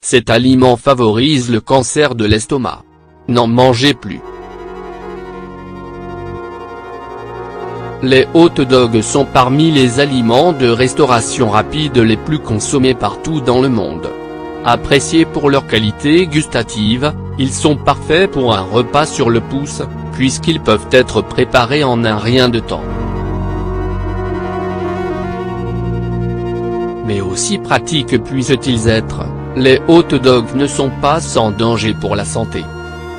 Cet aliment favorise le cancer de l'estomac. N'en mangez plus. Les hot dogs sont parmi les aliments de restauration rapide les plus consommés partout dans le monde. Appréciés pour leur qualité gustative, ils sont parfaits pour un repas sur le pouce, puisqu'ils peuvent être préparés en un rien de temps. Mais aussi pratiques puissent-ils être, les hot dogs ne sont pas sans danger pour la santé.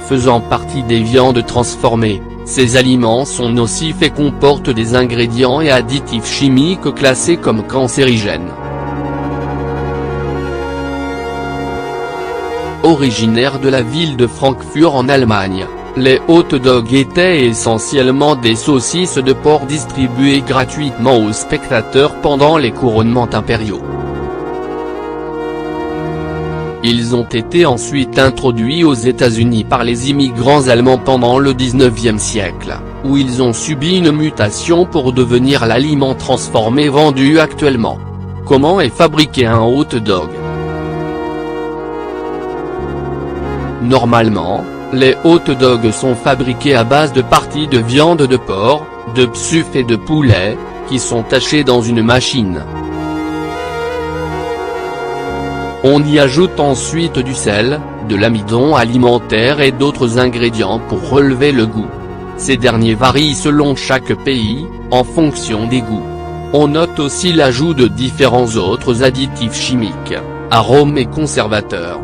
Faisant partie des viandes transformées, ces aliments sont nocifs et comportent des ingrédients et additifs chimiques classés comme cancérigènes. Originaires de la ville de Francfort en Allemagne, les hot dogs étaient essentiellement des saucisses de porc distribuées gratuitement aux spectateurs pendant les couronnements impériaux. Ils ont été ensuite introduits aux États-Unis par les immigrants allemands pendant le XIXe siècle, où ils ont subi une mutation pour devenir l'aliment transformé vendu actuellement. Comment est fabriqué un hot dog? Normalement, les hot dogs sont fabriqués à base de parties de viande de porc, de psuf et de poulet, qui sont hachées dans une machine. On y ajoute ensuite du sel, de l'amidon alimentaire et d'autres ingrédients pour relever le goût. Ces derniers varient selon chaque pays, en fonction des goûts. On note aussi l'ajout de différents autres additifs chimiques, arômes et conservateurs.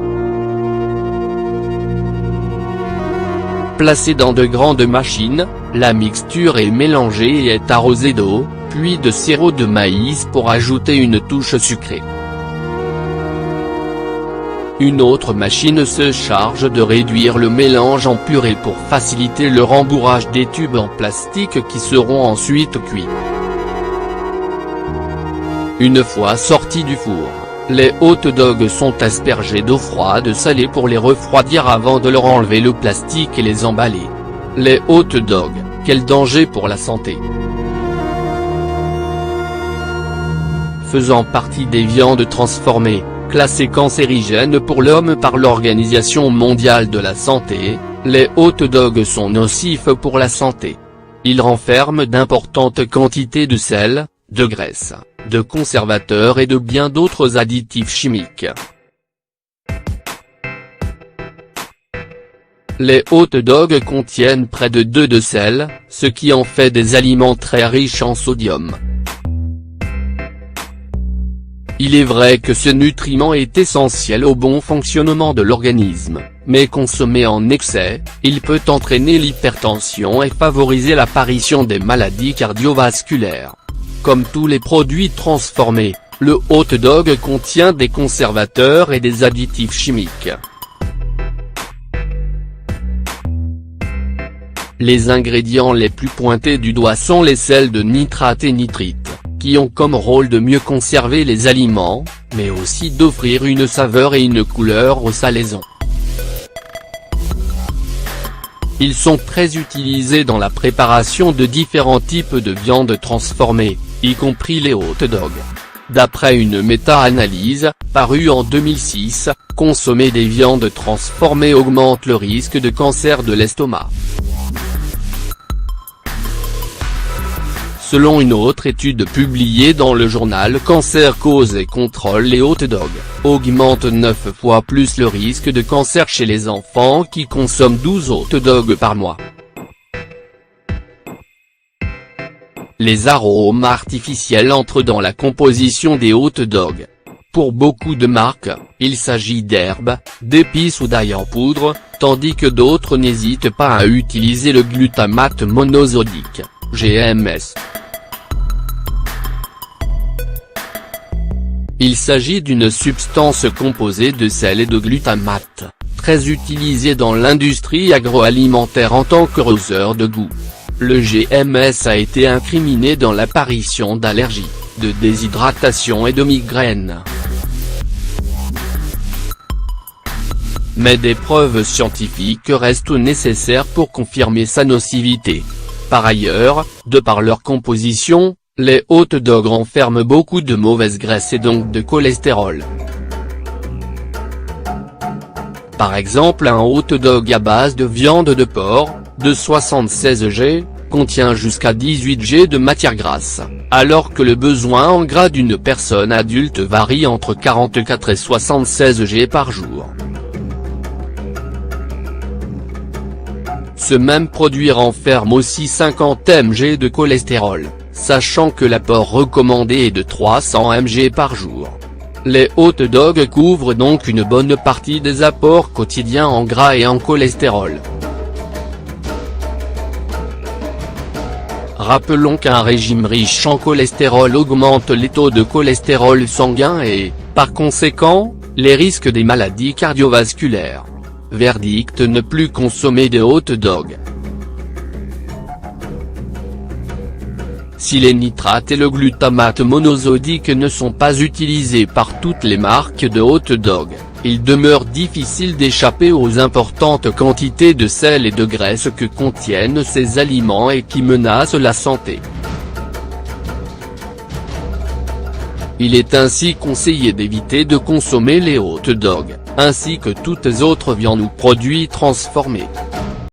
Placée dans de grandes machines, la mixture est mélangée et est arrosée d'eau, puis de sirop de maïs pour ajouter une touche sucrée. Une autre machine se charge de réduire le mélange en purée pour faciliter le rembourrage des tubes en plastique qui seront ensuite cuits. Une fois sortis du four, les hot dogs sont aspergés d'eau froide salée pour les refroidir avant de leur enlever le plastique et les emballer. Les hot dogs, quel danger pour la santé! Faisant partie des viandes transformées, classées cancérigènes pour l'homme par l'Organisation mondiale de la santé, les hot dogs sont nocifs pour la santé. Ils renferment d'importantes quantités de sel, de graisse, de conservateurs et de bien d'autres additifs chimiques. Les hot dogs contiennent près de 2 de sel, ce qui en fait des aliments très riches en sodium. Il est vrai que ce nutriment est essentiel au bon fonctionnement de l'organisme, mais consommé en excès, il peut entraîner l'hypertension et favoriser l'apparition des maladies cardiovasculaires. Comme tous les produits transformés, le hot dog contient des conservateurs et des additifs chimiques. Les ingrédients les plus pointés du doigt sont les sels de nitrate et nitrite, qui ont comme rôle de mieux conserver les aliments, mais aussi d'offrir une saveur et une couleur aux salaisons. Ils sont très utilisés dans la préparation de différents types de viandes transformées, y compris les hot dogs. D'après une méta-analyse, parue en 2006, consommer des viandes transformées augmente le risque de cancer de l'estomac. Selon une autre étude publiée dans le journal Cancer Cause et Contrôle, les hot dogs augmentent 9 fois plus le risque de cancer chez les enfants qui consomment 12 hot dogs par mois. Les arômes artificiels entrent dans la composition des hot dogs. Pour beaucoup de marques, il s'agit d'herbes, d'épices ou d'ail en poudre, tandis que d'autres n'hésitent pas à utiliser le glutamate monosodique, GMS. Il s'agit d'une substance composée de sel et de glutamate, très utilisée dans l'industrie agroalimentaire en tant que rehausseur de goût. Le GMS a été incriminé dans l'apparition d'allergies, de déshydratation et de migraines. Mais des preuves scientifiques restent nécessaires pour confirmer sa nocivité. Par ailleurs, de par leur composition, les hot dogs renferment beaucoup de mauvaise graisse et donc de cholestérol. Par exemple, un hot dog à base de viande de porc, de 76 g, contient jusqu'à 18 g de matière grasse, alors que le besoin en gras d'une personne adulte varie entre 44 et 76 g par jour. Ce même produit renferme aussi 50 mg de cholestérol, sachant que l'apport recommandé est de 300 mg par jour. Les hot dogs couvrent donc une bonne partie des apports quotidiens en gras et en cholestérol. Rappelons qu'un régime riche en cholestérol augmente les taux de cholestérol sanguin et, par conséquent, les risques des maladies cardiovasculaires. Verdict: ne plus consommer de hot dog. Si les nitrates et le glutamate monosodique ne sont pas utilisés par toutes les marques de hot dog, il demeure difficile d'échapper aux importantes quantités de sel et de graisse que contiennent ces aliments et qui menacent la santé. Il est ainsi conseillé d'éviter de consommer les hot dogs, ainsi que toutes autres viandes ou produits transformés.